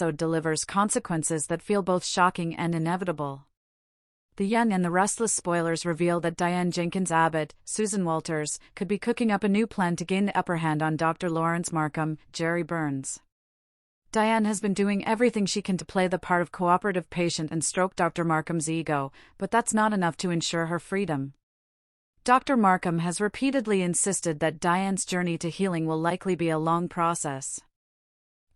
delivers consequences that feel both shocking and inevitable. The young and the restless spoilers reveal that Diane Jenkins Abbott, Susan Walters, could be cooking up a new plan to gain the upper hand on Dr. Lawrence Markham, Jerry Burns. Diane has been doing everything she can to play the part of cooperative patient and stroke Dr. Markham's ego, but that's not enough to ensure her freedom. Dr. Markham has repeatedly insisted that Diane's journey to healing will likely be a long process.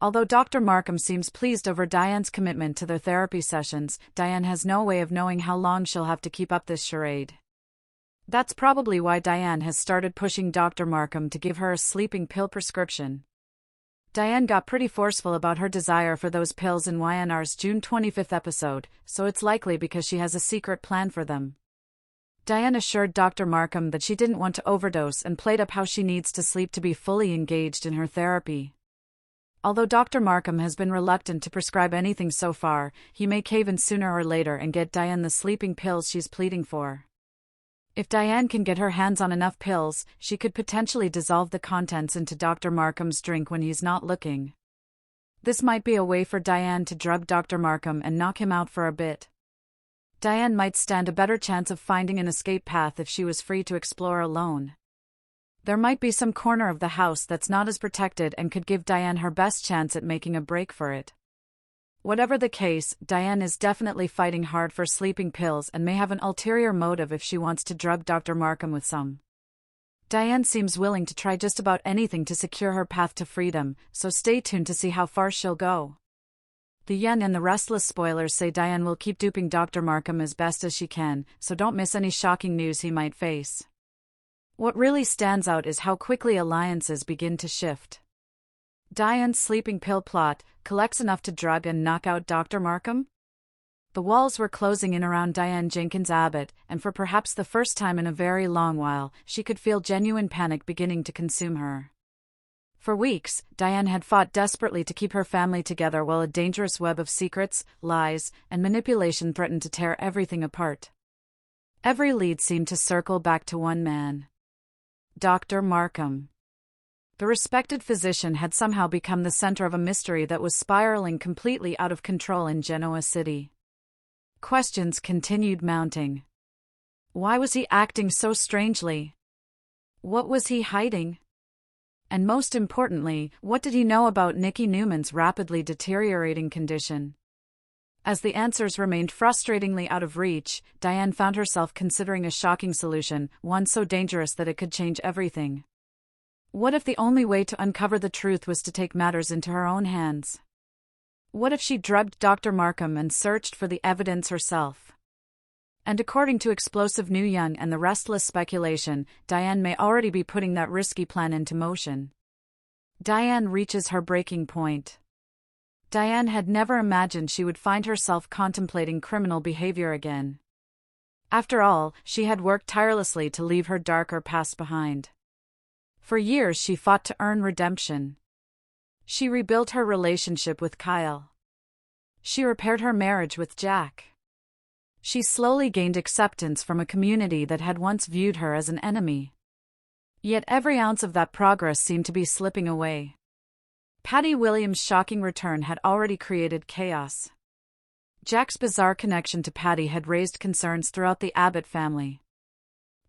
Although Dr. Markham seems pleased over Diane's commitment to their therapy sessions, Diane has no way of knowing how long she'll have to keep up this charade. That's probably why Diane has started pushing Dr. Markham to give her a sleeping pill prescription. Diane got pretty forceful about her desire for those pills in YNR's June 25th episode, so it's likely because she has a secret plan for them. Diane assured Dr. Markham that she didn't want to overdose and played up how she needs to sleep to be fully engaged in her therapy. Although Dr. Markham has been reluctant to prescribe anything so far, he may cave in sooner or later and get Diane the sleeping pills she's pleading for. If Diane can get her hands on enough pills, she could potentially dissolve the contents into Dr. Markham's drink when he's not looking. This might be a way for Diane to drug Dr. Markham and knock him out for a bit. Diane might stand a better chance of finding an escape path if she was free to explore alone. There might be some corner of the house that's not as protected and could give Diane her best chance at making a break for it. Whatever the case, Diane is definitely fighting hard for sleeping pills and may have an ulterior motive if she wants to drug Dr. Markham with some. Diane seems willing to try just about anything to secure her path to freedom, so stay tuned to see how far she'll go. The young and the restless spoilers say Diane will keep duping Dr. Markham as best as she can, so don't miss any shocking news he might face. What really stands out is how quickly alliances begin to shift. Diane's sleeping pill plot collects enough to drug and knock out Dr. Markham? The walls were closing in around Diane Jenkins Abbott, and for perhaps the first time in a very long while, she could feel genuine panic beginning to consume her. For weeks, Diane had fought desperately to keep her family together while a dangerous web of secrets, lies, and manipulation threatened to tear everything apart. Every lead seemed to circle back to one man. Dr. Markham. The respected physician had somehow become the center of a mystery that was spiraling completely out of control in Genoa City. Questions continued mounting. Why was he acting so strangely? What was he hiding? And most importantly, what did he know about Nikki Newman's rapidly deteriorating condition? As the answers remained frustratingly out of reach, Diane found herself considering a shocking solution, one so dangerous that it could change everything. What if the only way to uncover the truth was to take matters into her own hands? What if she drugged Dr. Markham and searched for the evidence herself? And according to Explosive New Young and the Restless speculation, Diane may already be putting that risky plan into motion. Diane reaches her breaking point. Diane had never imagined she would find herself contemplating criminal behavior again. After all, she had worked tirelessly to leave her darker past behind. For years she fought to earn redemption. She rebuilt her relationship with Kyle. She repaired her marriage with Jack. She slowly gained acceptance from a community that had once viewed her as an enemy. Yet every ounce of that progress seemed to be slipping away. Patty Williams' shocking return had already created chaos. Jack's bizarre connection to Patty had raised concerns throughout the Abbott family.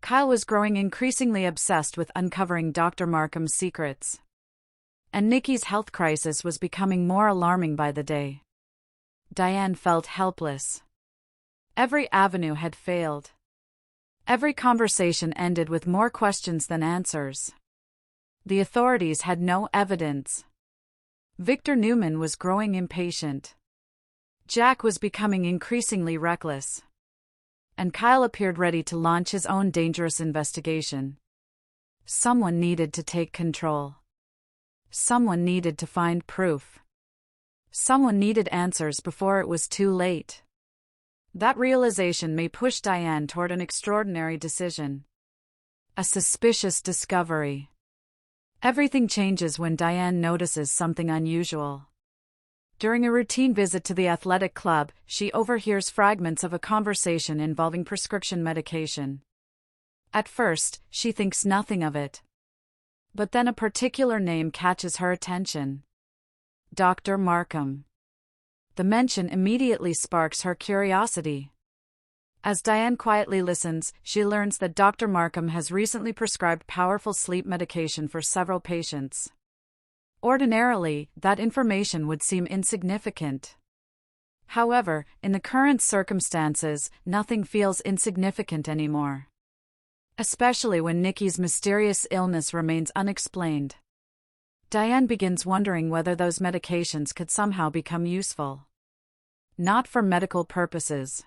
Kyle was growing increasingly obsessed with uncovering Dr. Markham's secrets. And Nikki's health crisis was becoming more alarming by the day. Diane felt helpless. Every avenue had failed. Every conversation ended with more questions than answers. The authorities had no evidence. Victor Newman was growing impatient. Jack was becoming increasingly reckless. And Kyle appeared ready to launch his own dangerous investigation. Someone needed to take control. Someone needed to find proof. Someone needed answers before it was too late. That realization may push Diane toward an extraordinary decision. A suspicious discovery. Everything changes when Diane notices something unusual. During a routine visit to the athletic club, she overhears fragments of a conversation involving prescription medication. At first, she thinks nothing of it. But then a particular name catches her attention. Dr. Markham. The mention immediately sparks her curiosity. As Diane quietly listens, she learns that Dr. Markham has recently prescribed powerful sleep medication for several patients. Ordinarily, that information would seem insignificant. However, in the current circumstances, nothing feels insignificant anymore. Especially when Nikki's mysterious illness remains unexplained. Diane begins wondering whether those medications could somehow become useful. Not for medical purposes.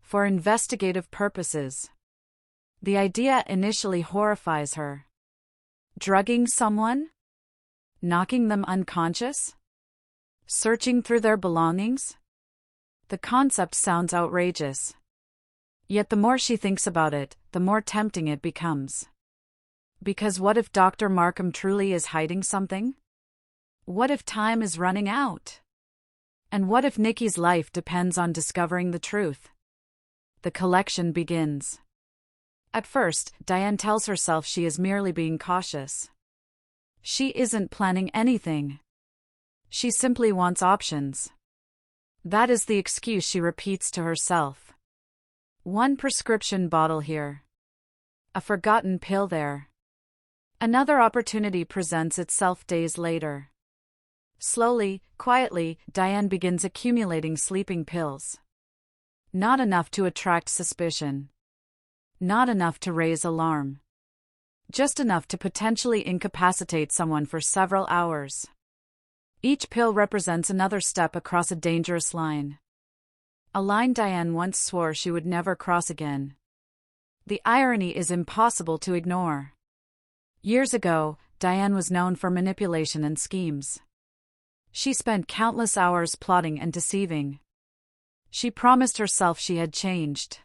For investigative purposes. The idea initially horrifies her. Drugging someone? Knocking them unconscious? Searching through their belongings? The concept sounds outrageous. Yet the more she thinks about it, the more tempting it becomes. Because what if Dr. Markham truly is hiding something? What if time is running out? And what if Nikki's life depends on discovering the truth? The collection begins. At first, Diane tells herself she is merely being cautious. She isn't planning anything. She simply wants options. That is the excuse she repeats to herself. One prescription bottle here. A forgotten pill there. Another opportunity presents itself days later. Slowly, quietly, Diane begins accumulating sleeping pills. Not enough to attract suspicion. Not enough to raise alarm. Just enough to potentially incapacitate someone for several hours. Each pill represents another step across a dangerous line. A line Diane once swore she would never cross again. The irony is impossible to ignore. Years ago, Diane was known for manipulation and schemes. She spent countless hours plotting and deceiving. She promised herself she had changed.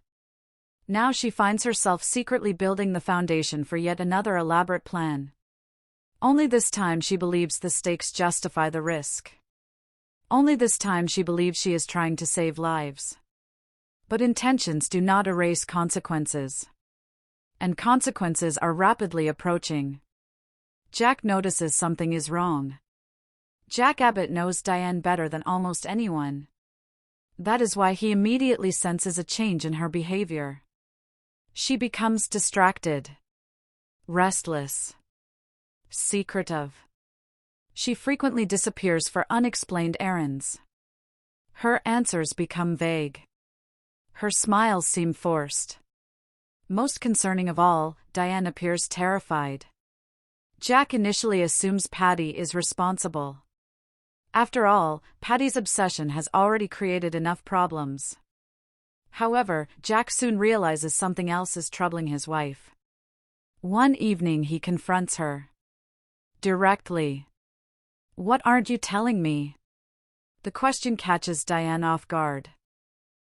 Now she finds herself secretly building the foundation for yet another elaborate plan. Only this time she believes the stakes justify the risk. Only this time she believes she is trying to save lives. But intentions do not erase consequences. And consequences are rapidly approaching. Jack notices something is wrong. Jack Abbott knows Diane better than almost anyone. That is why he immediately senses a change in her behavior. She becomes distracted. Restless. Secretive. She frequently disappears for unexplained errands. Her answers become vague. Her smiles seem forced. Most concerning of all, Diane appears terrified. Jack initially assumes Patty is responsible. After all, Patty's obsession has already created enough problems. However, Jack soon realizes something else is troubling his wife. One evening he confronts her. Directly. "What aren't you telling me?" The question catches Diane off guard.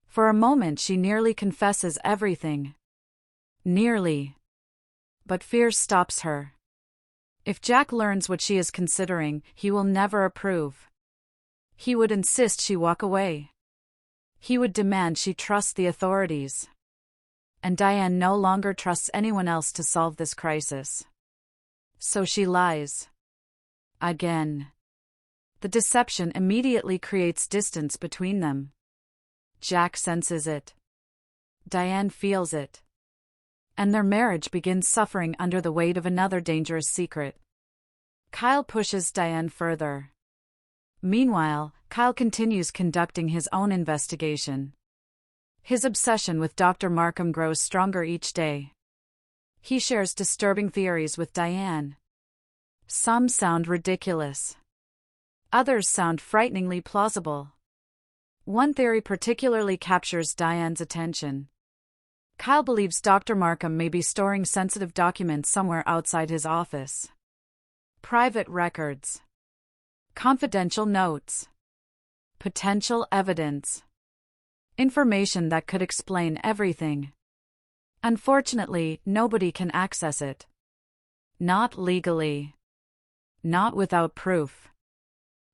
For a moment she nearly confesses everything. Nearly. But fear stops her. If Jack learns what she is considering, he will never approve. He would insist she walk away. He would demand she trust the authorities. And Diane no longer trusts anyone else to solve this crisis. So she lies. Again. The deception immediately creates distance between them. Jack senses it. Diane feels it. And their marriage begins suffering under the weight of another dangerous secret. Kyle pushes Diane further. Meanwhile, Kyle continues conducting his own investigation. His obsession with Dr. Markham grows stronger each day. He shares disturbing theories with Diane. Some sound ridiculous. Others sound frighteningly plausible. One theory particularly captures Diane's attention. Kyle believes Dr. Markham may be storing sensitive documents somewhere outside his office. Private records. Confidential notes. Potential evidence. Information that could explain everything. Unfortunately, nobody can access it. Not legally. Not without proof.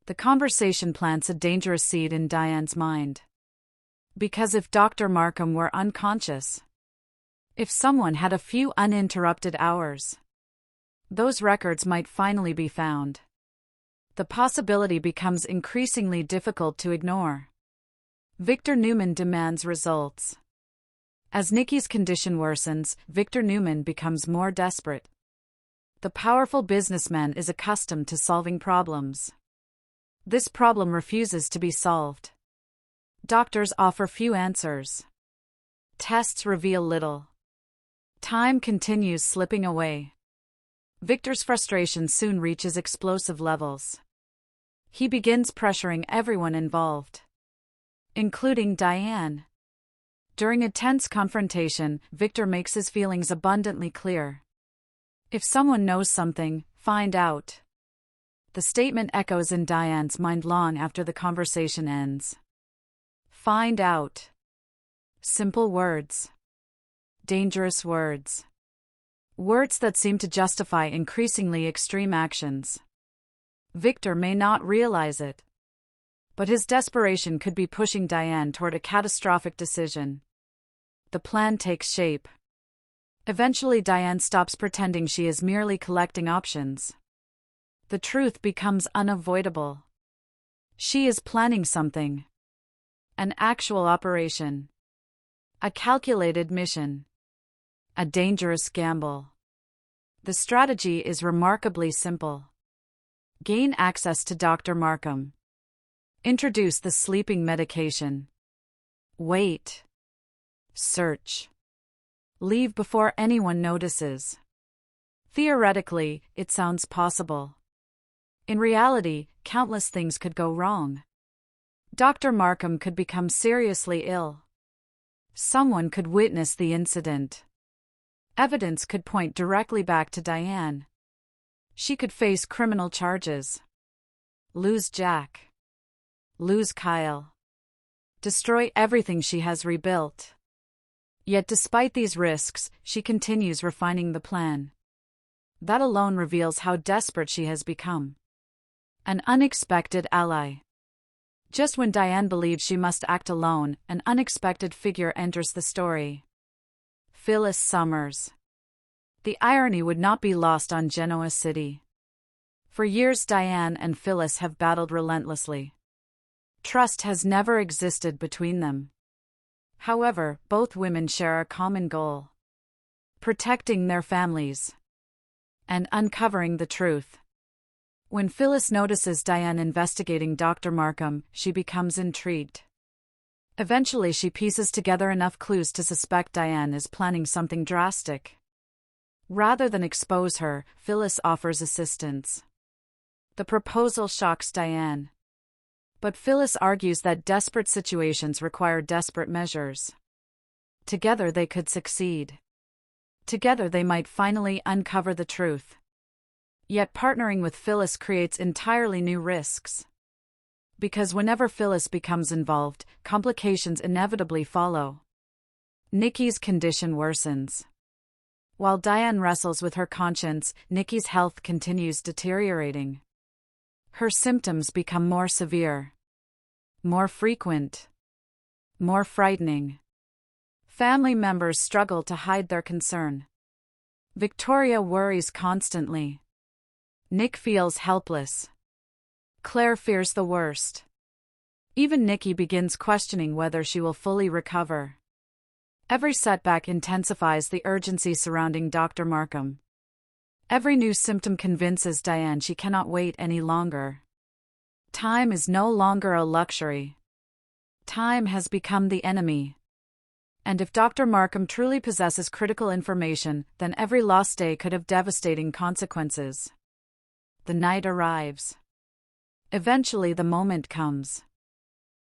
The conversation plants a dangerous seed in Diane's mind. Because if Dr. Markham were unconscious, if someone had a few uninterrupted hours, those records might finally be found. The possibility becomes increasingly difficult to ignore. Victor Newman demands results. As Nikki's condition worsens, Victor Newman becomes more desperate. The powerful businessman is accustomed to solving problems. This problem refuses to be solved. Doctors offer few answers. Tests reveal little. Time continues slipping away. Victor's frustration soon reaches explosive levels. He begins pressuring everyone involved, including Diane. During a tense confrontation, Victor makes his feelings abundantly clear. If someone knows something, find out. The statement echoes in Diane's mind long after the conversation ends. Find out. Simple words. Dangerous words. Words that seem to justify increasingly extreme actions. Victor may not realize it, but his desperation could be pushing Diane toward a catastrophic decision. The plan takes shape. Eventually, Diane stops pretending she is merely collecting options. The truth becomes unavoidable. She is planning something. An actual operation. A calculated mission. A dangerous gamble. The strategy is remarkably simple. Gain access to Dr. Markham. Introduce the sleeping medication. Wait. Search. Leave before anyone notices. Theoretically, it sounds possible. In reality, countless things could go wrong. Dr. Markham could become seriously ill. Someone could witness the incident. Evidence could point directly back to Diane. She could face criminal charges. Lose Jack. Lose Kyle. Destroy everything she has rebuilt. Yet despite these risks, she continues refining the plan. That alone reveals how desperate she has become. An unexpected ally. Just when Diane believes she must act alone, an unexpected figure enters the story. Phyllis Summers. The irony would not be lost on Genoa City. For years, Diane and Phyllis have battled relentlessly. Trust has never existed between them. However, both women share a common goal: protecting their families and uncovering the truth. When Phyllis notices Diane investigating Dr. Markham, she becomes intrigued. Eventually, she pieces together enough clues to suspect Diane is planning something drastic. Rather than expose her, Phyllis offers assistance. The proposal shocks Diane. But Phyllis argues that desperate situations require desperate measures. Together they could succeed. Together they might finally uncover the truth. Yet partnering with Phyllis creates entirely new risks. Because whenever Phyllis becomes involved, complications inevitably follow. Nikki's condition worsens. While Diane wrestles with her conscience, Nikki's health continues deteriorating. Her symptoms become more severe, more frequent, more frightening. Family members struggle to hide their concern. Victoria worries constantly. Nick feels helpless. Claire fears the worst. Even Nikki begins questioning whether she will fully recover. Every setback intensifies the urgency surrounding Dr. Markham. Every new symptom convinces Diane she cannot wait any longer. Time is no longer a luxury. Time has become the enemy. And if Dr. Markham truly possesses critical information, then every lost day could have devastating consequences. The night arrives. Eventually the moment comes.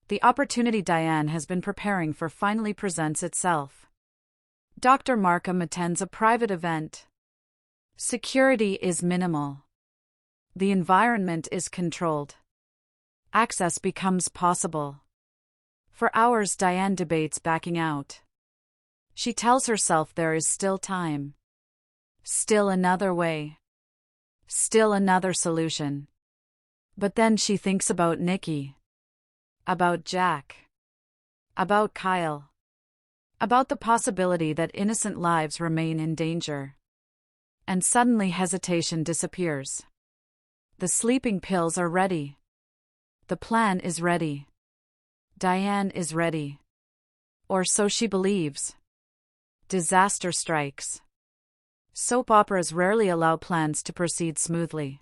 The opportunity Diane has been preparing for finally presents itself. Dr. Markham attends a private event. Security is minimal. The environment is controlled. Access becomes possible. For hours, Diane debates backing out. She tells herself there is still time. Still another way. Still another solution. But then she thinks about Nikki. About Jack. About Kyle. About the possibility that innocent lives remain in danger. And suddenly hesitation disappears. The sleeping pills are ready. The plan is ready. Diane is ready. Or so she believes. Disaster strikes. Soap operas rarely allow plans to proceed smoothly.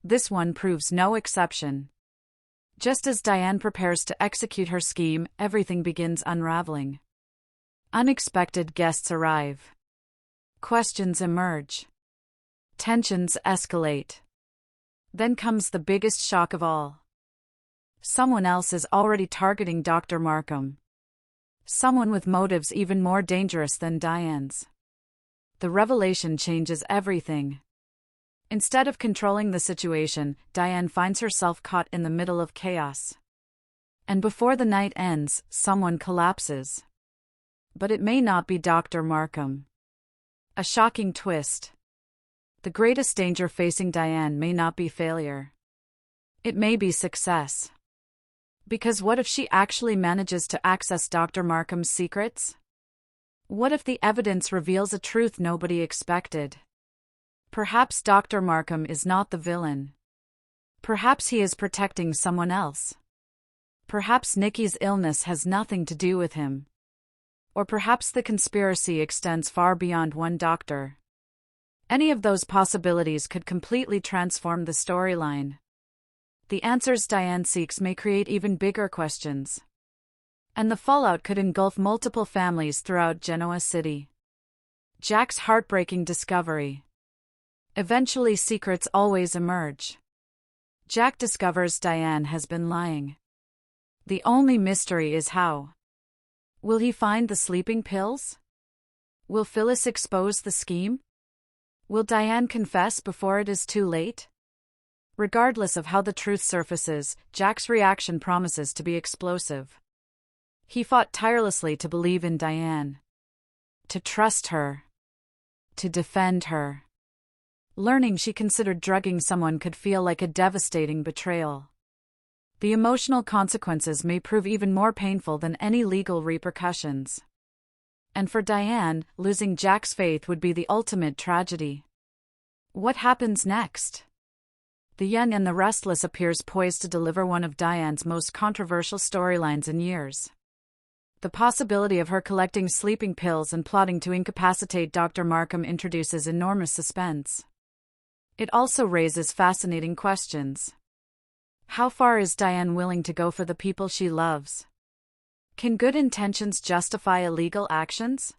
This one proves no exception. Just as Diane prepares to execute her scheme, everything begins unraveling. Unexpected guests arrive. Questions emerge. Tensions escalate. Then comes the biggest shock of all. Someone else is already targeting Dr. Markham. Someone with motives even more dangerous than Diane's. The revelation changes everything. Instead of controlling the situation, Diane finds herself caught in the middle of chaos. And before the night ends, someone collapses. But it may not be Dr. Markham. A shocking twist. The greatest danger facing Diane may not be failure. It may be success. Because what if she actually manages to access Dr. Markham's secrets? What if the evidence reveals a truth nobody expected? Perhaps Dr. Markham is not the villain. Perhaps he is protecting someone else. Perhaps Nikki's illness has nothing to do with him. Or perhaps the conspiracy extends far beyond one doctor. Any of those possibilities could completely transform the storyline. The answers Diane seeks may create even bigger questions. And the fallout could engulf multiple families throughout Genoa City. Jack's heartbreaking discovery. Eventually, secrets always emerge. Jack discovers Diane has been lying. The only mystery is how. Will he find the sleeping pills? Will Phyllis expose the scheme? Will Diane confess before it is too late? Regardless of how the truth surfaces, Jack's reaction promises to be explosive. He fought tirelessly to believe in Diane. To trust her. To defend her. Learning she considered drugging someone could feel like a devastating betrayal. The emotional consequences may prove even more painful than any legal repercussions. And for Diane, losing Jack's faith would be the ultimate tragedy. What happens next? The Young and the Restless appears poised to deliver one of Diane's most controversial storylines in years. The possibility of her collecting sleeping pills and plotting to incapacitate Dr. Markham introduces enormous suspense. It also raises fascinating questions. How far is Diane willing to go for the people she loves? Can good intentions justify illegal actions?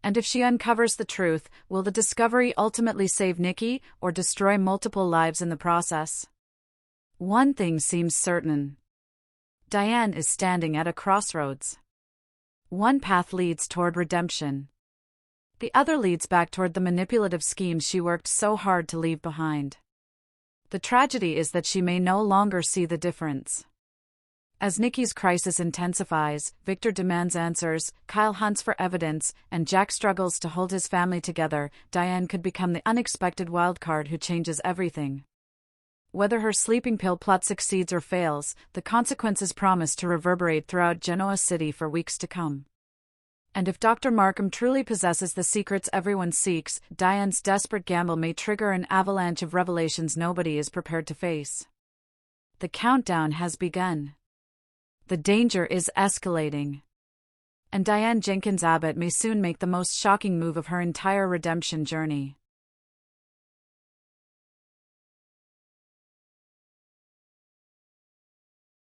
And if she uncovers the truth, will the discovery ultimately save Nikki or destroy multiple lives in the process? One thing seems certain. Diane is standing at a crossroads. One path leads toward redemption. The other leads back toward the manipulative schemes she worked so hard to leave behind. The tragedy is that she may no longer see the difference. As Nikki's crisis intensifies, Victor demands answers, Kyle hunts for evidence, and Jack struggles to hold his family together, Diane could become the unexpected wildcard who changes everything. Whether her sleeping pill plot succeeds or fails, the consequences promise to reverberate throughout Genoa City for weeks to come. And if Dr. Markham truly possesses the secrets everyone seeks, Diane's desperate gamble may trigger an avalanche of revelations nobody is prepared to face. The countdown has begun. The danger is escalating. And Diane Jenkins Abbott may soon make the most shocking move of her entire redemption journey.